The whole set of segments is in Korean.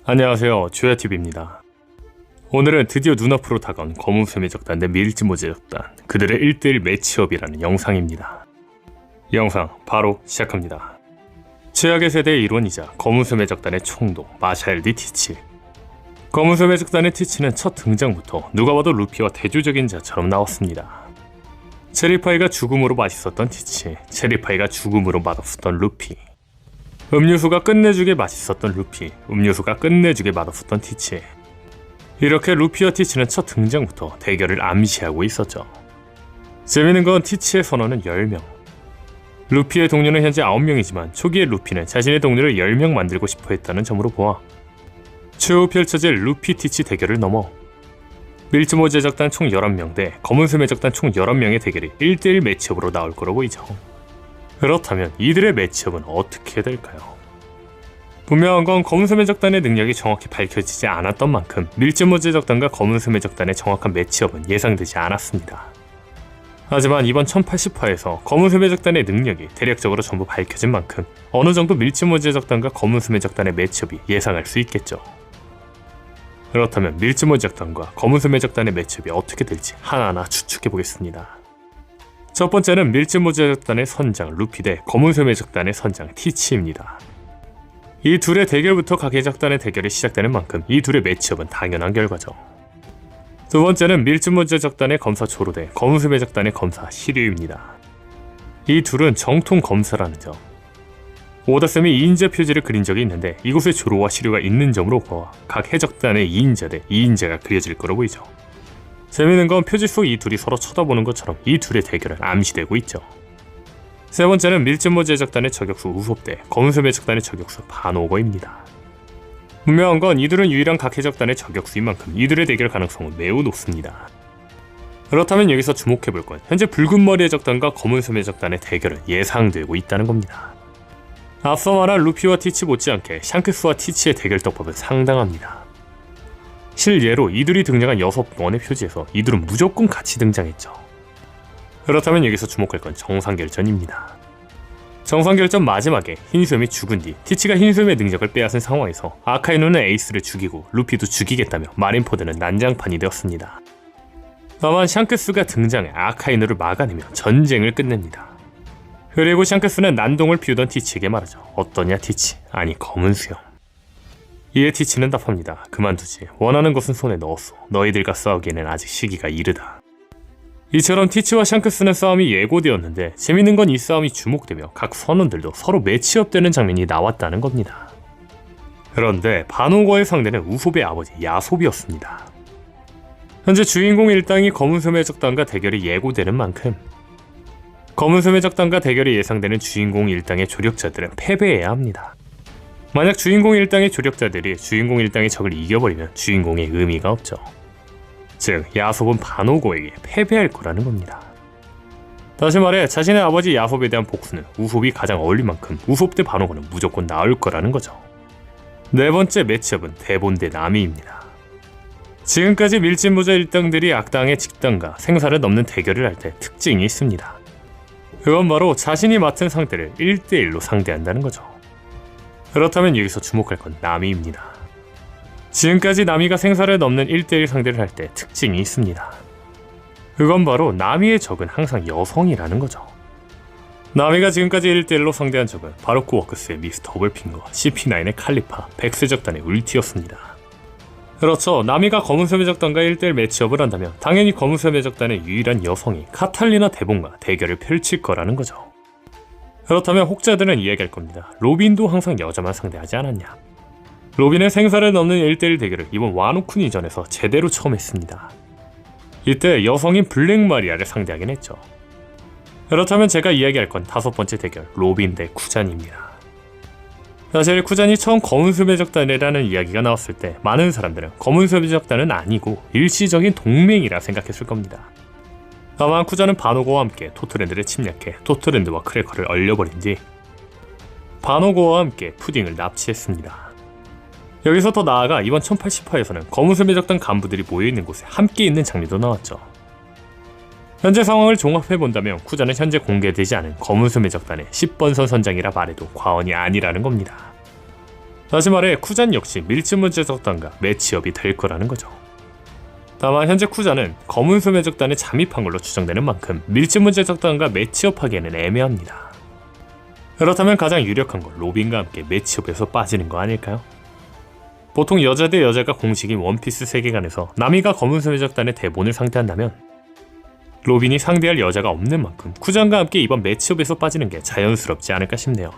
안녕하세요, 조야TV입니다. 오늘은 드디어 눈앞으로 다가온 검은수의 적단 대 밀짚모즈의 적단, 그들의 1대1 매치업이라는 영상입니다. 영상 바로 시작합니다. 최악의 세대의 일원이자 검은수의 적단의 총독 마샬 디 티치. 검은수의 적단의 티치는 첫 등장부터 누가 봐도 루피와 대조적인 자처럼 나왔습니다. 체리파이가 죽음으로 맛있었던 티치, 체리파이가 죽음으로 맛없었던 루피, 음료수가 끝내주게 맛있었던 루피, 음료수가 끝내주게 맛없었던 티치. 이렇게 루피와 티치는 첫 등장부터 대결을 암시하고 있었죠. 재미있는 건 티치의 선원은 10명. 루피의 동료는 현재 9명이지만 초기에 루피는 자신의 동료를 10명 만들고 싶어 했다는 점으로 보아 최후 펼쳐질 루피 티치 대결을 넘어 밀짚모즈의 적단 총 11명 대 검은수의 적단 총 11명의 대결이 1대1 매치업으로 나올 거로 보이죠. 그렇다면 이들의 매치업은 어떻게 될까요? 분명한 건 검은수의 적단의 능력이 정확히 밝혀지지 않았던 만큼 밀짚모즈의 적단과 검은수의 적단의 정확한 매치업은 예상되지 않았습니다. 하지만 이번 1080화에서 검은수의 적단의 능력이 대략적으로 전부 밝혀진 만큼 어느 정도 밀짚모즈의 적단과 검은수의 적단의 매치업이 예상할 수 있겠죠. 그렇다면 밀짚모즈 적단과 검은수의 적단의 매치업이 어떻게 될지 하나하나 추측해보겠습니다. 첫 번째는 밀짚모즈 적단의 선장 루피 대 검은수의 적단의 선장 티치입니다. 이 둘의 대결부터 각의 적단의 대결이 시작되는 만큼 이 둘의 매치업은 당연한 결과죠. 두 번째는 밀짚모즈 적단의 검사 조로 대 검은수의 적단의 검사 시류입니다. 이 둘은 정통 검사라는 점. 오다쌤이 2인자 표지를 그린 적이 있는데 이곳에 조로와 시류가 있는 점으로 보아 각 해적단의 2인자 대 2인자가 그려질 거로 보이죠. 재미있는 건 표지 속 이 둘이 서로 쳐다보는 것처럼 이 둘의 대결은 암시되고 있죠. 세 번째는 밀짚모즈의 적단의 저격수 우솝 대 검은수의 적단의 저격수 반오거입니다. 분명한 건 이들은 유일한 각 해적단의 저격수인 만큼 이들의 대결 가능성은 매우 높습니다. 그렇다면 여기서 주목해볼 건 현재 붉은 머리의 적단과 검은수의 적단의 대결은 예상되고 있다는 겁니다. 앞서 말한 루피와 티치 못지않게 샹크스와 티치의 대결 떡밥은 상당합니다. 실예로 이들이 등장한 6번의 표지에서 이들은 무조건 같이 등장했죠. 그렇다면 여기서 주목할 건 정상결전입니다. 정상결전 마지막에 흰수염이 죽은 뒤 티치가 흰수염의 능력을 빼앗은 상황에서 아카이누는 에이스를 죽이고 루피도 죽이겠다며 마린포드는 난장판이 되었습니다. 다만 샹크스가 등장해 아카이누를 막아내며 전쟁을 끝냅니다. 그리고 샹크스는 난동을 피우던 티치에게 말하죠. 어떠냐 티치, 아니 검은수염. 이에 티치는 답합니다. 그만두지. 원하는 것은 손에 넣었소. 너희들과 싸우기에는 아직 시기가 이르다. 이처럼 티치와 샹크스는 싸움이 예고되었는데 재밌는 건 이 싸움이 주목되며 각 선원들도 서로 매치업되는 장면이 나왔다는 겁니다. 그런데 반오거의 상대는 우솝의 아버지 야솝이었습니다. 현재 주인공 일당이 검은수의 적단과 대결이 예고되는 만큼 검은수의 적단과 대결이 예상되는 주인공 일당의 조력자들은 패배해야 합니다. 만약 주인공 일당의 조력자들이 주인공 일당의 적을 이겨버리면 주인공의 의미가 없죠. 즉 야솝은 반오거에게 패배할 거라는 겁니다. 다시 말해 자신의 아버지 야솝에 대한 복수는 우솝이 가장 어울릴 만큼 우솝 대 반오거는 무조건 나올 거라는 거죠. 네 번째 매치업은 대본 대 나미입니다. 지금까지 밀짚모즈 일당들이 악당의 직당과 생사를 넘는 대결을 할 때 특징이 있습니다. 그건 바로 자신이 맡은 상대를 1대1로 상대한다는 거죠. 그렇다면 여기서 주목할 건 나미입니다. 지금까지 나미가 생사를 넘는 1대1 상대를 할 때 특징이 있습니다. 그건 바로 나미의 적은 항상 여성이라는 거죠. 나미가 지금까지 1대1로 상대한 적은 바로크 워크스의 미스터 더블핑거, CP9의 칼리파, 백스 적단의 울티였습니다. 그렇죠. 나미가 검은수의 적단과 1대1 매치업을 한다면 당연히 검은수의 적단의 유일한 여성이 카탈리나 데본과 대결을 펼칠 거라는 거죠. 그렇다면 혹자들은 이야기할 겁니다. 로빈도 항상 여자만 상대하지 않았냐. 로빈의 생사를 넘는 1대1 대결을 이번 와노쿠니전에서 제대로 처음 했습니다. 이때 여성인 블랙 마리아를 상대하긴 했죠. 그렇다면 제가 이야기할 건 5번째 대결 로빈 대 쿠잔입니다. 사실 쿠잔이 처음 검은수의 적단이라는 이야기가 나왔을 때 많은 사람들은 검은수의 적단은 아니고 일시적인 동맹이라 생각했을 겁니다. 다만 쿠잔은 반오거와 함께 토트랜드를 침략해 토트랜드와 크래커를 얼려버린 뒤 반오거와 함께 푸딩을 납치했습니다. 여기서 더 나아가 이번 1080화에서는 검은수의 적단 간부들이 모여있는 곳에 함께 있는 장면도 나왔죠. 현재 상황을 종합해본다면 쿠자는 현재 공개되지 않은 검은수의 적단의 10번선 선장이라 말해도 과언이 아니라는 겁니다. 다시 말해 쿠잔 역시 밀짚모제적단과 매치업이 될 거라는 거죠. 다만 현재 쿠잔은 검은소 매적단에 잠입한 걸로 추정되는 만큼 밀짚모제적단과 매치업하기에는 애매합니다. 그렇다면 가장 유력한 건 로빈과 함께 매치업에서 빠지는 거 아닐까요? 보통 여자 대 여자가 공식인 원피스 세계관에서 나미가 검은소 매적단의 대본을 상대한다면 로빈이 상대할 여자가 없는 만큼 쿠잔과 함께 이번 매치업에서 빠지는 게 자연스럽지 않을까 싶네요.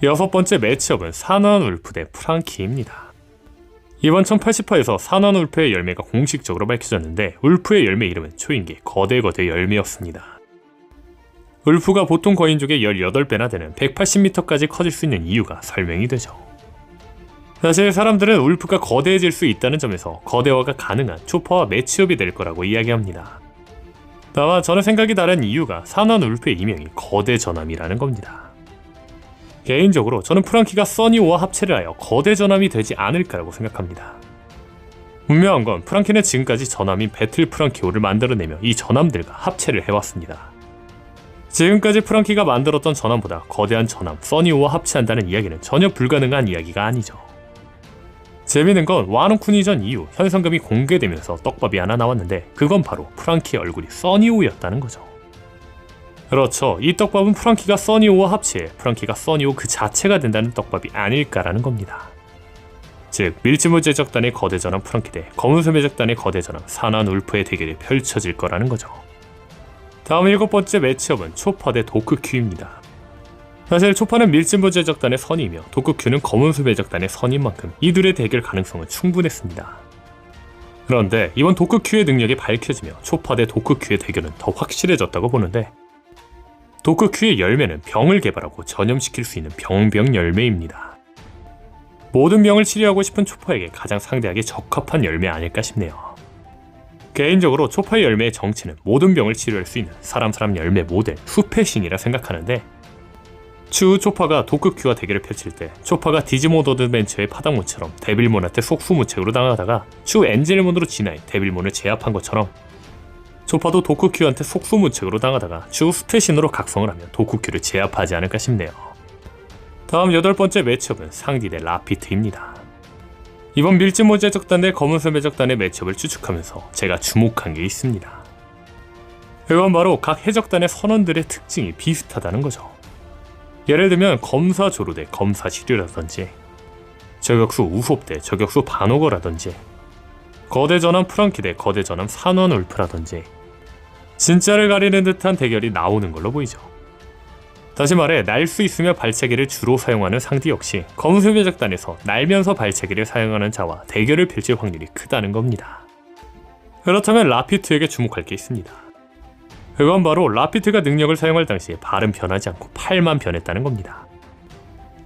여섯 번째 매치업은 산화한 울프 대 프랑키입니다. 이번 1080화에서 산화한 울프의 열매가 공식적으로 밝혀졌는데 울프의 열매 이름은 초인계 거대거대 열매였습니다. 울프가 보통 거인족의 18배나 되는 180m까지 커질 수 있는 이유가 설명이 되죠. 사실 사람들은 울프가 거대해질 수 있다는 점에서 거대화가 가능한 초파와 매치업이 될 거라고 이야기합니다. 다만 저는 생각이 다른 이유가 산화한 울프의 이명이 거대 전함이라는 겁니다. 개인적으로 저는 프랑키가 써니오와 합체를 하여 거대 전함이 되지 않을까라고 생각합니다. 분명한 건 프랑키는 지금까지 전함인 배틀 프랑키오를 만들어내며 이 전함들과 합체를 해왔습니다. 지금까지 프랑키가 만들었던 전함보다 거대한 전함 써니오와 합체한다는 이야기는 전혀 불가능한 이야기가 아니죠. 재미있는 건 와노쿠니전 이후 현상금이 공개되면서 떡밥이 하나 나왔는데 그건 바로 프랑키의 얼굴이 써니오였다는 거죠. 그렇죠. 이 떡밥은 프랑키가 써니오와 합체해 프랑키가 써니오 그 자체가 된다는 떡밥이 아닐까라는 겁니다. 즉 밀짚모제적단의 거대 전함 프랑키 대 검은소 매적단의 거대 전함 산화한 울프의 대결이 펼쳐질 거라는 거죠. 다음 7번째 매치업은 초파 대 도크큐입니다. 사실 초파는 밀짚모제적단의 선이며 도크큐는 검은소 매적단의 선인 만큼 이들의 대결 가능성은 충분했습니다. 그런데 이번 도크큐의 능력이 밝혀지며 초파 대 도크큐의 대결은 더 확실해졌다고 보는데 도크큐의 열매는 병을 개발하고 전염시킬 수 있는 병병 열매입니다. 모든 병을 치료하고 싶은 초파에게 가장 상대하기 적합한 열매 아닐까 싶네요. 개인적으로 초파의 열매의 정체는 모든 병을 치료할 수 있는 사람 열매 모델 숲의 신이라 생각하는데 추후 초파가 도크큐와 대결을 펼칠 때 초파가 디지몬 어드벤처의 파닥몬처럼 데빌몬한테 속수무책으로 당하다가 추후 엔젤몬으로 진화해 데빌몬을 제압한 것처럼 초파도 도크큐한테 속수무책으로 당하다가 추후 숲의 신으로 각성을 하면 도크큐를 제압하지 않을까 싶네요. 다음 8번째 매치업은 상디 대 라피트입니다. 이번 밀짚모제적단 대 검은소 매적단의 매치업을 추측하면서 제가 주목한 게 있습니다. 그건 바로 각 해적단의 선원들의 특징이 비슷하다는 거죠. 예를 들면 검사조로 대 검사시류라든지 저격수 우솝 대 저격수 반오거라든지 거대전함 프랑키 대 거대전함 산화한 울프라든지 진짜를 가리는 듯한 대결이 나오는 걸로 보이죠. 다시 말해 날 수 있으며 발차기를 주로 사용하는 상디 역시 검은소 매적단에서 날면서 발차기를 사용하는 자와 대결을 펼칠 확률이 크다는 겁니다. 그렇다면 라피트에게 주목할 게 있습니다. 그건 바로 라피트가 능력을 사용할 당시에 발은 변하지 않고 팔만 변했다는 겁니다.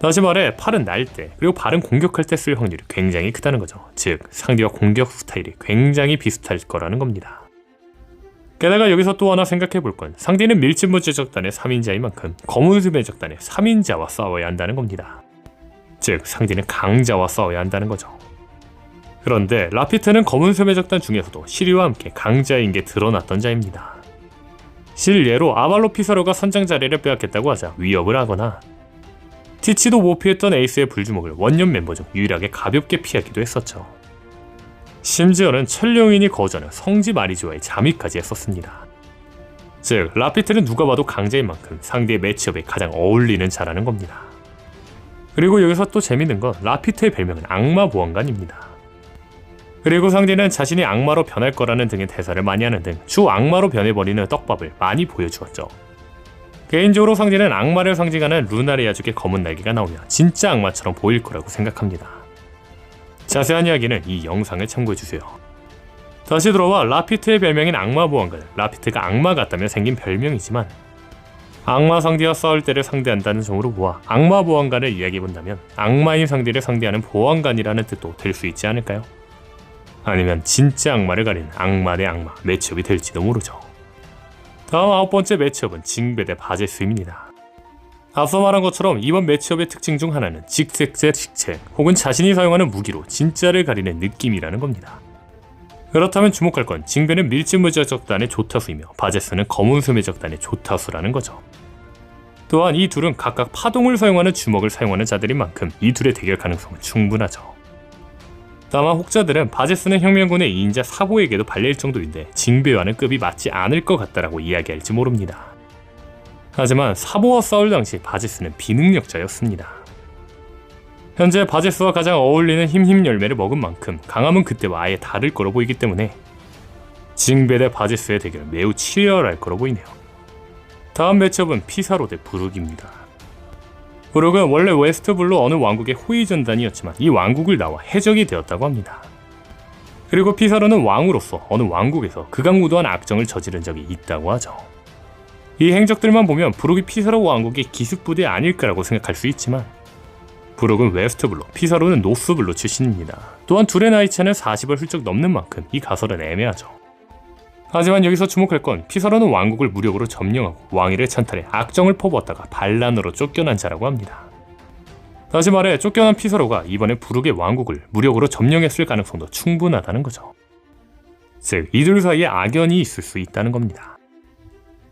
다시 말해 팔은 날 때 그리고 발은 공격할 때 쓸 확률이 굉장히 크다는 거죠. 즉 상대와 공격 스타일이 굉장히 비슷할 거라는 겁니다. 게다가 여기서 또 하나 생각해볼 건 상대는 밀짚모제적단의 3인자인 만큼 검은소 매적단의 3인자와 싸워야 한다는 겁니다. 즉 상대는 강자와 싸워야 한다는 거죠. 그런데 라피트는 검은소 매적단 중에서도 시리와 함께 강자인 게 드러났던 자입니다. 실예로 아발로 피사로가 선장 자리를 빼앗겠다고 하자 위협을 하거나 티치도 못 피했던 에이스의 불주먹을 원년 멤버 중 유일하게 가볍게 피하기도 했었죠. 심지어는 천룡인이 거주하는 성지 마리조와의 잠입까지 했었습니다. 즉 라피트는 누가 봐도 강자인 만큼 상대의 매치업에 가장 어울리는 자라는 겁니다. 그리고 여기서 또 재밌는 건 라피트의 별명은 악마 보안관입니다. 그리고 상대는 자신이 악마로 변할 거라는 등의 대사를 많이 하는 등 주 악마로 변해버리는 떡밥을 많이 보여주었죠. 개인적으로 상대는 악마를 상징하는 루나리아족의 검은 날개가 나오면 진짜 악마처럼 보일 거라고 생각합니다. 자세한 이야기는 이 영상을 참고해주세요. 다시 돌아와 라피트의 별명인 악마 보안관. 라피트가 악마 같다면 생긴 별명이지만 악마 상대와 싸울 때를 상대한다는 점으로 보아 악마 보안관을 이야기해본다면 악마인 상대를 상대하는 보안관이라는 뜻도 될 수 있지 않을까요? 아니면 진짜 악마를 가리는 악마 대 악마 매치업이 될지도 모르죠. 다음 9번째 매치업은 징베 대 바제스입니다. 앞서 말한 것처럼 이번 매치업의 특징 중 하나는 직색제 직책 혹은 자신이 사용하는 무기로 진짜를 가리는 느낌이라는 겁니다. 그렇다면 주목할 건 징베는 밀짚모제적단의 조타수이며 바제스는 검은소 매적단의 조타수라는 거죠. 또한 이 둘은 각각 파동을 사용하는 주먹을 사용하는 자들인 만큼 이 둘의 대결 가능성은 충분하죠. 다만 혹자들은 바제스는 혁명군의 2인자 사보에게도 발릴 정도인데 징베와는 급이 맞지 않을 것 같다라고 이야기할지 모릅니다. 하지만 사보와 싸울 당시 바제스는 비능력자였습니다. 현재 바제스와 가장 어울리는 힘 열매를 먹은 만큼 강함은 그때와 아예 다를 거로 보이기 때문에 징베 대 바제스의 대결은 매우 치열할 거로 보이네요. 다음 매치업은 피사로 대 부룩입니다. 부룩은 원래 웨스트블루 어느 왕국의 호위 전단이었지만 이 왕국을 나와 해적이 되었다고 합니다. 그리고 피사로는 왕으로서 어느 왕국에서 극악무도한 악정을 저지른 적이 있다고 하죠. 이 행적들만 보면 부룩이 피사로 왕국의 기습부대 아닐까라고 생각할 수 있지만 부룩은 웨스트블루, 피사로는 노스블루 출신입니다. 또한 둘의 나이 차는 40을 훌쩍 넘는 만큼 이 가설은 애매하죠. 하지만 여기서 주목할 건 피사로는 왕국을 무력으로 점령하고 왕위를 찬탈해 악정을 퍼부었다가 반란으로 쫓겨난 자라고 합니다. 다시 말해 쫓겨난 피사로가 이번에 부룩의 왕국을 무력으로 점령했을 가능성도 충분하다는 거죠. 즉 이들 사이에 악연이 있을 수 있다는 겁니다.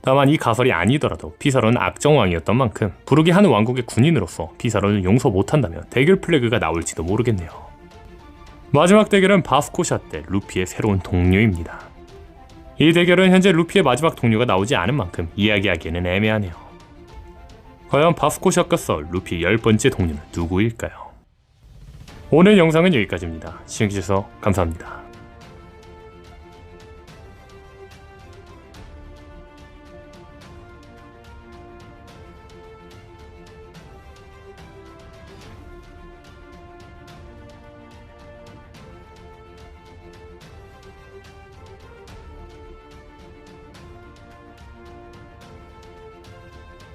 다만 이 가설이 아니더라도 피사로는 악정왕이었던 만큼 부룩이 한 왕국의 군인으로서 피사로를 용서 못한다면 대결 플래그가 나올지도 모르겠네요. 마지막 대결은 바스코샤 대 루피의 새로운 동료입니다. 이 대결은 현재 루피의 마지막 동료가 나오지 않은 만큼 이야기하기에는 애매하네요. 과연 바스코샤과 싸울 루피의 10번째 동료는 누구일까요? 오늘 영상은 여기까지입니다. 시청해주셔서 감사합니다.